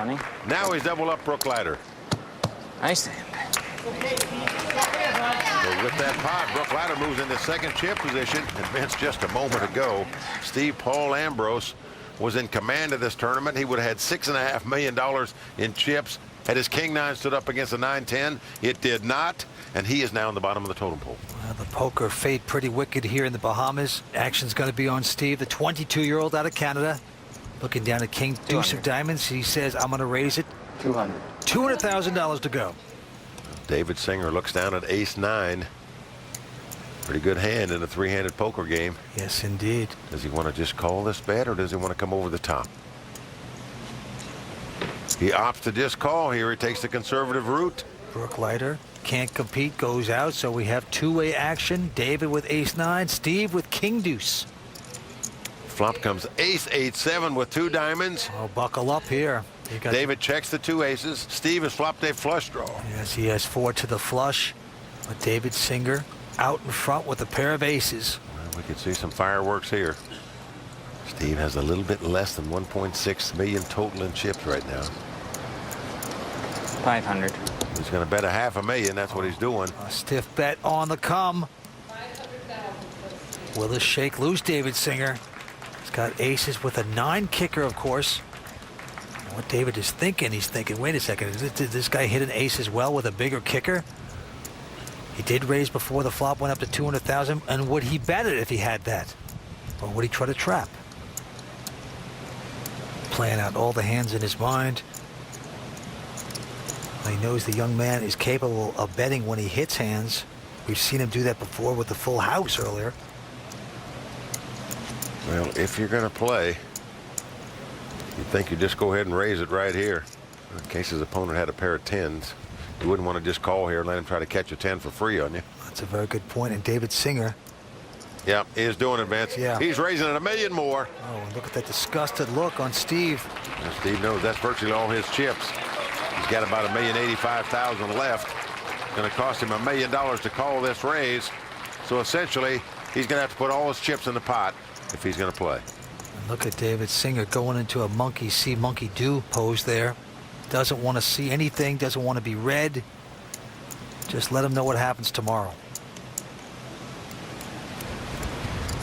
running. Now he's double up Brooke Leiter. Nice hand. So with that pot, Brooke Leiter moves into second chip position. And Vince, just a moment ago, Steve Paul Ambrose was in command of this tournament. He would have had $6.5 million in chips had his king nine stood up against the 9-10. It did not, and he is now in the bottom of the totem pole. Well, the poker fate pretty wicked here in the Bahamas. Action's going to be on Steve, the 22-year-old out of Canada, looking down at king deuce of diamonds. He says, I'm going to raise it. 200. $200,000 to go. David Singer looks down at ace nine. Pretty good hand in a three-handed poker game. Yes, indeed. Does he want to just call this bet, or does he want to come over the top? He opts to just call here. He takes the conservative route. Brooke Leiter can't compete, goes out, so we have two-way action. David with ace nine, Steve with king deuce. Flop comes ace 8-7 with two diamonds. Oh, buckle up here. You got David checks the two aces. Steve has flopped a flush draw. Yes, he has four to the flush. But David Singer out in front with a pair of aces. Well, we could see some fireworks here. Steve has a little bit less than 1.6 million total in chips right now. 500. He's going to bet a $500,000. That's what he's doing. A stiff bet on the come. Will this shake loose David Singer? He's got aces with a 9 kicker, of course. What David is thinking, he's thinking, wait a second, did this guy hit an ace as well with a bigger kicker? He did raise before the flop went up to 200,000, and would he bet it if he had that? Or would he try to trap? Playing out all the hands in his mind. He knows the young man is capable of betting when he hits hands. We've seen him do that before with the full house earlier. Well, if you're going to play, you'd think you just go ahead and raise it right here. In case his opponent had a pair of 10s. You wouldn't want to just call here and let him try to catch a 10 for free on you. That's a very good point. And David Singer. Yeah, he is doing it, Vince. Yeah. He's raising it $1 million more. Oh, and look at that disgusted look on Steve. And Steve knows that's virtually all his chips. He's got about $1,085,000 left. It's going to cost him $1 million to call this raise. So essentially, he's going to have to put all his chips in the pot if he's going to play. And look at David Singer going into a monkey see, monkey do pose there. Doesn't want to see anything, doesn't want to be read. Just let him know what happens tomorrow.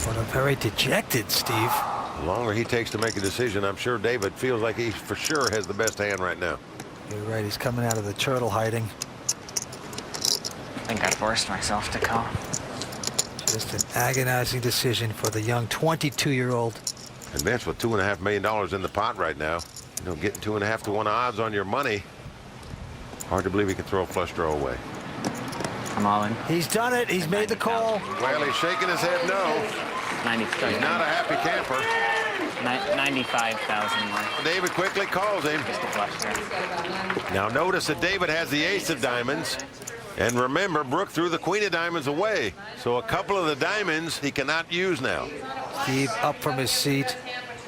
But a very dejected Steve. The longer he takes to make a decision, I'm sure David feels like he for sure has the best hand right now. You're right, he's coming out of the turtle hiding. I think I forced myself to call. Just an agonizing decision for the young 22-year-old. And Vince, with $2.5 million in the pot right now, you know, getting 2.5 to 1 odds on your money, hard to believe he can throw a flush draw away. I'm all in. He's done it. He's made the call. Well, he's shaking his head no. 90. He's not a happy camper. 95,000 more. David quickly calls him. Just a flush there. Now notice that David has the ace of diamonds. And remember, Brooke threw the queen of diamonds away. So a couple of the diamonds he cannot use now. Steve up from his seat,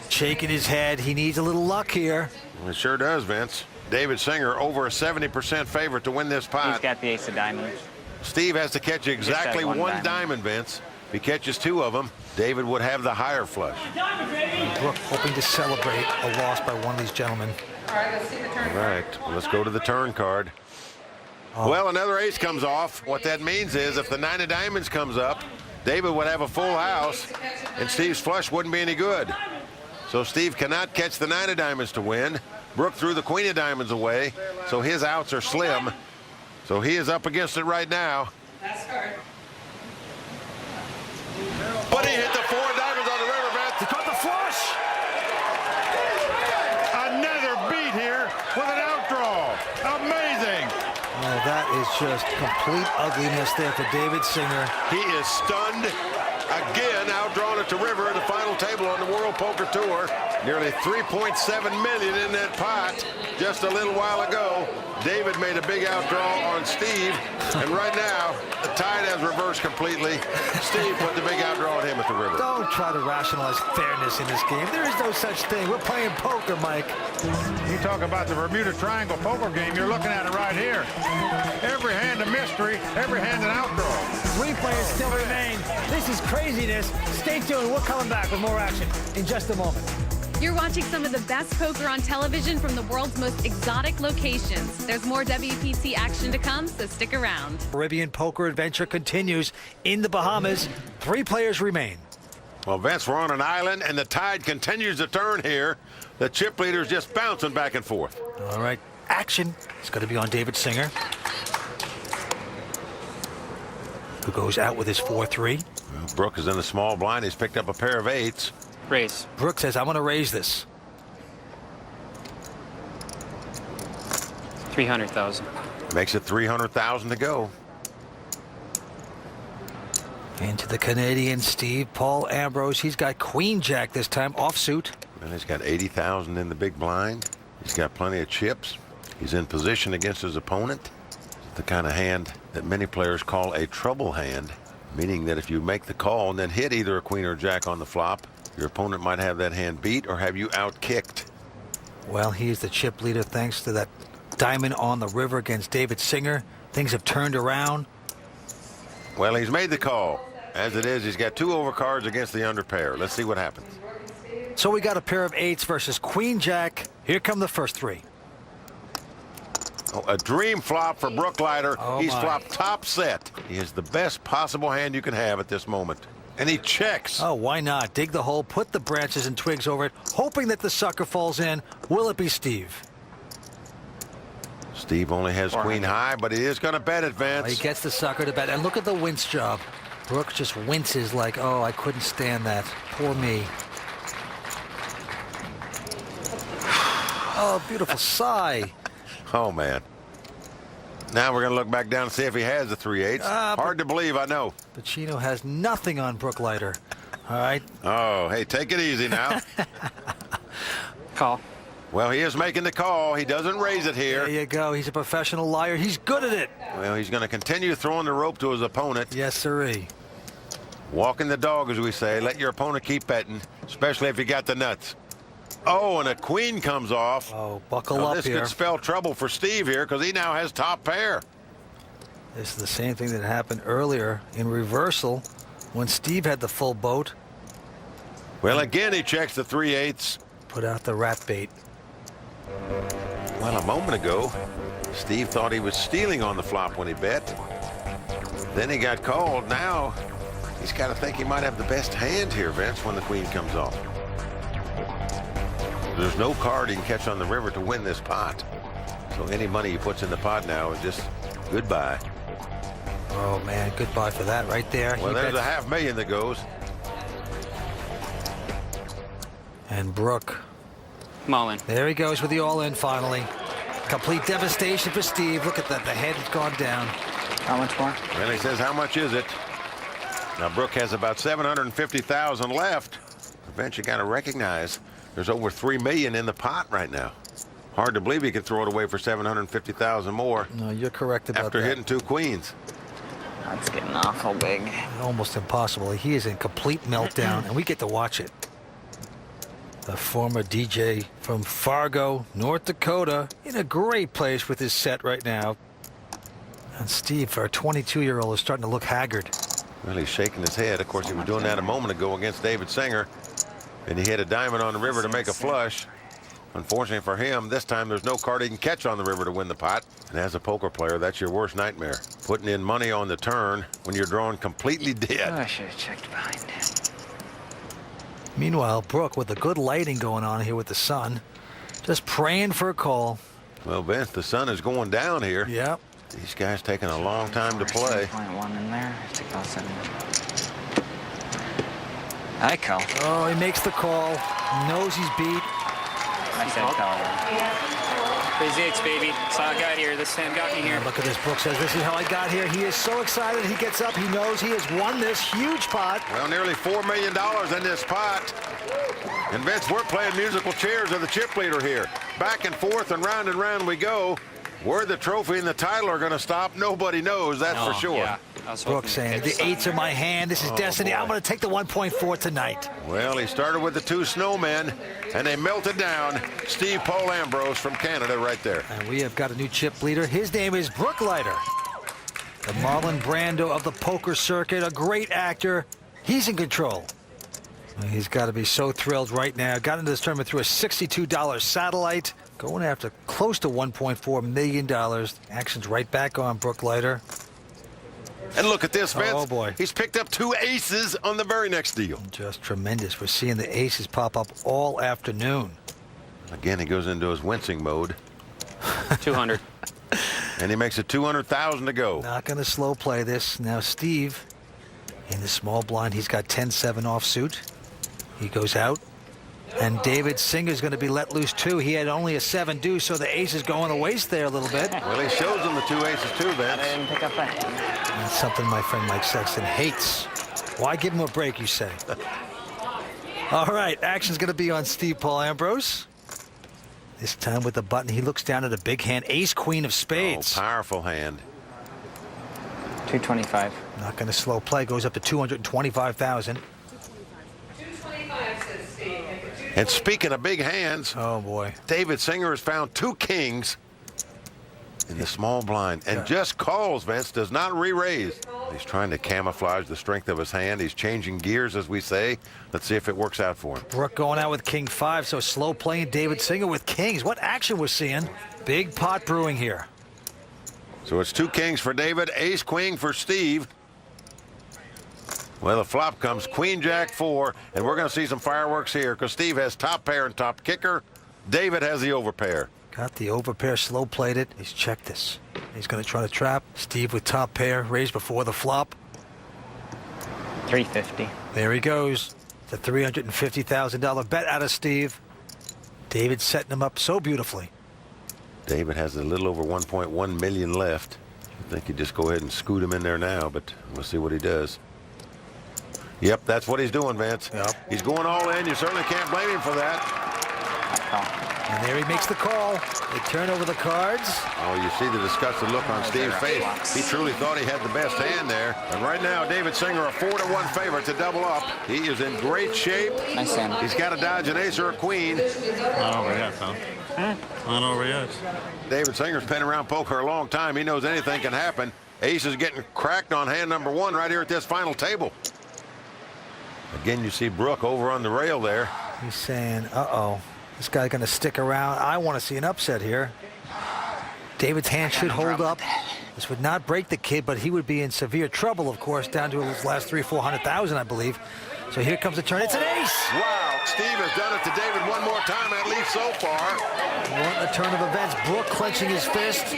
shaking his head. He needs a little luck here. It sure does, Vince. David Singer over a 70% favorite to win this pot. He's got the ace of diamonds. Steve has to catch exactly Just has one one diamond, Vince. If he catches 2 of them, David would have the higher flush. Brooke hoping to celebrate a loss by one of these gentlemen. All right, well, let's go to the turn card. Oh. Well, another ace comes off. What that means is if the 9 of diamonds comes up, David would have a full house, and Steve's flush wouldn't be any good. So Steve cannot catch the 9 of diamonds to win. Brooke threw the queen of diamonds away, so his outs are slim. So he is up against it right now. But he hit the 4 diamonds on the river, Vince. He caught the flush. Another beat here with an outdraw. Amazing. Oh, that is just complete ugliness there for David Singer. He is stunned. Again, outdrawn at the river at the final table on the World Poker Tour. Nearly $3.7 million in that pot just a little while ago. David made a big outdraw on Steve. And right now, the tide has reversed completely. Steve put the big outdraw on him at the river. Don't try to rationalize fairness in this game. There is no such thing. We're playing poker, Mike. You talk about the Bermuda Triangle poker game, you're looking at it right here. Every hand a mystery, every hand an outdraw. 3 players still remain. This is craziness. Stay tuned. We're coming back with more action in just a moment. You're watching some of the best poker on television from the world's most exotic locations. There's more WPT action to come, so stick around. Caribbean poker adventure continues in the Bahamas. 3 players remain. Well, Vince, we're on an island, and the tide continues to turn here. The chip leader's just bouncing back and forth. All right, action. It's going to be on David Singer, who goes out with his 4-3. Well, Brooke is in the small blind. He's picked up a pair of 8s. Raise. Brooke says, I'm going to raise this. 300,000. Makes it 300,000 to go. Into the Canadian, Steve Paul Ambrose. He's got Queen Jack this time, offsuit. And he's got 80,000 in the big blind. He's got plenty of chips. He's in position against his opponent. The kind of hand that many players call a trouble hand, meaning that if you make the call and then hit either a queen or jack on the flop, your opponent might have that hand beat or have you out-kicked. Well, he is the chip leader thanks to that diamond on the river against David Singer. Things have turned around. Well, he's made the call. As it is, he's got 2 overcards against the under pair. Let's see what happens. So we got a pair of 8s versus Queen Jack. Here come the first 3. Oh, a dream flop for Brooklider. Oh, He's my. flopped top set. He is the best possible hand you can have at this moment. And he checks. Oh, why not? Dig the hole, put the branches and twigs over it, hoping that the sucker falls in. Will it be Steve? Steve only has queen high, but he is going to bet it, Well, he Vince. gets the sucker to bet. And look at the wince job. Brooke just winces like, oh, I couldn't stand that. Poor me. Oh, beautiful sigh. Oh, man. Now we're going to look back down and see if he has the 3-8s. Hard to believe, I know. Pacino has nothing on Brooklider. All right. Oh, hey, take it easy now. Call. Well, he is making the call. He doesn't raise it There here. you go. He's a professional liar. He's good at it. Well, he's going to continue throwing the rope to his opponent. Yes, sirree. Walking the dog, as we say. Let your opponent keep betting, especially if you got the nuts. Oh, and a queen comes off. Oh, buckle Now, up this here. could spell trouble for Steve here because he now has top pair. This is the same thing that happened earlier in reversal when Steve had the full boat. Well, again, he checks the 3-8s. Put out the rat bait. Well, a moment ago, Steve thought he was stealing on the flop when he bet. Then he got called. Now he's got to think he might have the best hand here, Vince, when the queen comes off. There's no card he can catch on the river to win this pot. So any money he puts in the pot now is just goodbye. Oh, man, goodbye for that right there. Well, He there's bets- a $500,000 that goes. And Brooke. Mullen. There he goes with the all-in finally. Complete devastation for Steve. Look at that. The head has gone down. How much more? Well, he says, how much is it? Now, Brooke has about $750,000 left. Vince, you got to recognize there's over $3 million in the pot right now. Hard to believe he could throw it away for $750,000 more No, you're correct about after that. hitting 2 queens. That's getting awful big. Almost impossible. He is in complete meltdown, and we get to watch it. The former DJ from Fargo, North Dakota, in a great place with his set right now. And Steve, for a 22-year-old, is starting to look haggard. Well, he's shaking his head. Of course, he was doing that a moment ago against David Singer. And he hit a diamond on the river to make a flush. Unfortunately for him, this time there's no card he can catch on the river to win the pot. And as a poker player, that's your worst nightmare. Putting in money on the turn when you're drawing completely Oh, dead. I should have checked behind it. Meanwhile, Brooke, with the good lighting going on here with the sun, just praying for a call. Well, Vince, the sun is going down here. Yep. These guys taking a long time to play. 7.1 in there. I have to call 7. I call. Oh, he makes the call. Knows he's beat. I said call. Raise the 8s, baby. That's how I got here. This hand got me here. Look at this. Brooke says, this is how I got here. He is so excited. He gets up. He knows he has won this huge pot. Well, nearly $4 million in this pot. And Vince, we're playing musical chairs of the chip leader here. Back and forth and round we go. Where the trophy and the title are going to stop, nobody knows, that's for sure. Yeah. I was hoping Brooke saying, the 8s are my hand. This is destiny. boy. I'm going to take the 1.4 tonight. Well, he started with the 2 snowmen, and they melted down. Steve Paul Ambrose from Canada right there. And we have got a new chip leader. His name is Brooklider. The Marlon Brando of the poker circuit, a great actor. He's in control. He's got to be so thrilled right now. Got into this tournament through a $62 satellite. Going after close to $1.4 million. Action's right back on Brooke Leiter. And look at this, Vince. Oh, boy. He's picked up 2 aces on the very next deal. Just tremendous. We're seeing the aces pop up all afternoon. Again, he goes into his wincing mode. 200. And he makes it 200,000 to go. Not going to slow play this. Now Steve in the small blind. He's got 10-7 offsuit. He goes out. And David Singer's going to be let loose too. He had only a 7 deuce, so the ace is going to waste there a little bit. Well, he shows him the 2 aces too, Vince. Didn't pick up that. That's something my friend Mike Sexton hates. Why give him a break, you say? All right, action's going to be on Steve Paul Ambrose. This time with the button, he looks down at a big hand, ace queen of spades. Oh, powerful hand. 225. Not going to slow play, goes up to 225,000. And speaking of big hands, Oh boy. David Singer has found 2 kings in the small blind and just calls, Vince, does not re-raise. He's trying to camouflage the strength of his hand. He's changing gears, as we say. Let's see if it works out for him. Brooke going out with king 5, so slow playing David Singer with kings. What action we're seeing. Big pot brewing here. So it's 2 kings for David, ace queen for Steve. Well, the flop comes queen jack 4, and we're going to see some fireworks here because Steve has top pair and top kicker. David has the overpair. Got the overpair, slow played it. He's checked this. He's going to try to trap. Steve with top pair, raised before the flop. 350. There he goes. The $350,000 bet out of Steve. David setting him up so beautifully. David has a little over 1.1 million left. I think he'd just go ahead and scoot him in there now, but we'll see what he does. Yep, that's what he's doing, Vince. Yep. He's going all in. You certainly can't blame him for that. And there he makes the call. They turn over the cards. Oh, you see the disgusted look on Steve's face. He truly thought he had the best hand there. And right now, David Singer, a 4-1 favorite to double up. He is in great shape. Nice hand. He's got to dodge an ace or a queen. Not over yet, though. Not over yet. David Singer's been around poker a long time. He knows anything can happen. Ace is getting cracked on hand number 1 right here at this final table. Again, you see Brooke over on the rail there. He's saying, uh-oh, this guy going to stick around. I want to see an upset here. David's hand should hold up. This would not break the kid, but he would be in severe trouble, of course, down to his last 300,000-400,000, I believe. So here comes the turn. It's an ace. Wow, Steve has done it to David one more time, at least so far. What a turn of events. Brooke clenching his fist.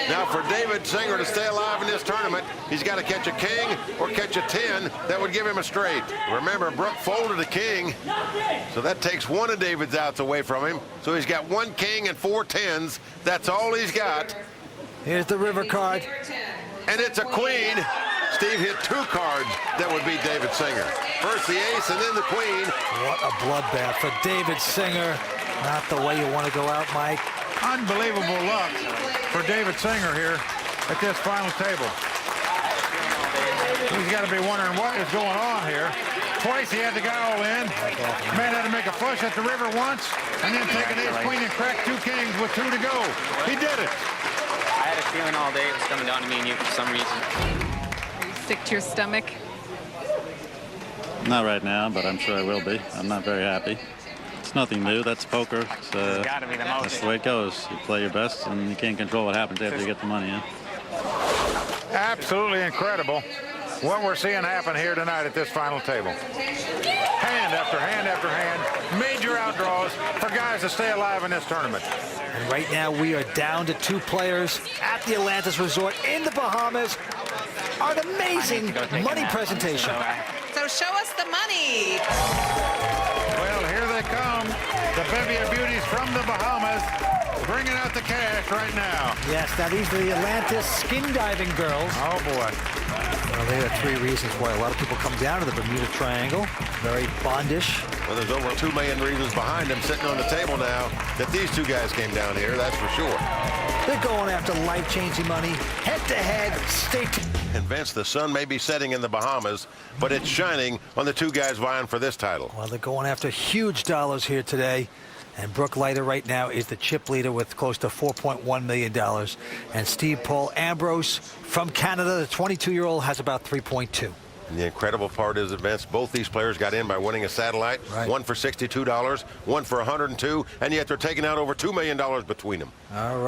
Now, for David Singer to stay alive in this tournament, he's got to catch a king or catch a 10. That would give him a straight. Remember, Brooke folded a king, so that takes 1 of David's outs away from him. So he's got 1 king and 4 10s. That's all he's got. Here's the river card. And it's a queen. Steve hit 2 cards that would beat David Singer. First the ace and then the queen. What a bloodbath for David Singer. Not the way you want to go out, Mike. Unbelievable luck for David Singer here at this final table. He's got to be wondering what is going on here. Twice he had the guy all in. Man had to make a flush at the river once, and then take an ace queen and crack 2 kings with 2 to go. He did it. I had a feeling all day it was coming down to me and you for some reason. Are you sick to your stomach? Not right now, but I'm sure I will be. I'm not very happy. It's nothing new. That's poker. It's, Gotta be the most. that's the way it goes. You play your best, and you can't control what happens after you get the money in. Absolutely incredible what we're seeing happen here tonight at this final table. Hand after hand after hand, major outdraws for guys to stay alive in this tournament. And right now we are down to 2 players at the Atlantis Resort in the Bahamas. An amazing money presentation. So show us the money. Well, here they come. The bevy of beauties from the Bahamas bringing out the cash right now. Yes, now these are the Atlantis skin diving girls. Oh, boy. Well, there are 3 reasons why a lot of people come down to the Bermuda Triangle. Very bondish. Well, there's over 2 million reasons behind him sitting on the table now that these 2 guys came down here, that's for sure. They're going after life-changing money, head-to-head, state. And Vince, the sun may be setting in the Bahamas, but it's shining on the 2 guys vying for this title. Well, they're going after huge dollars here today. And Brooke Leiter right now is the chip leader with close to $4.1 million. And Steve Paul Ambrose from Canada, the 22-year-old, has about 3.2. And the incredible part is, Vince, both these players got in by winning a satellite. Right. One for $62, one for $102, and yet they're taking out over $2 million between them. All right.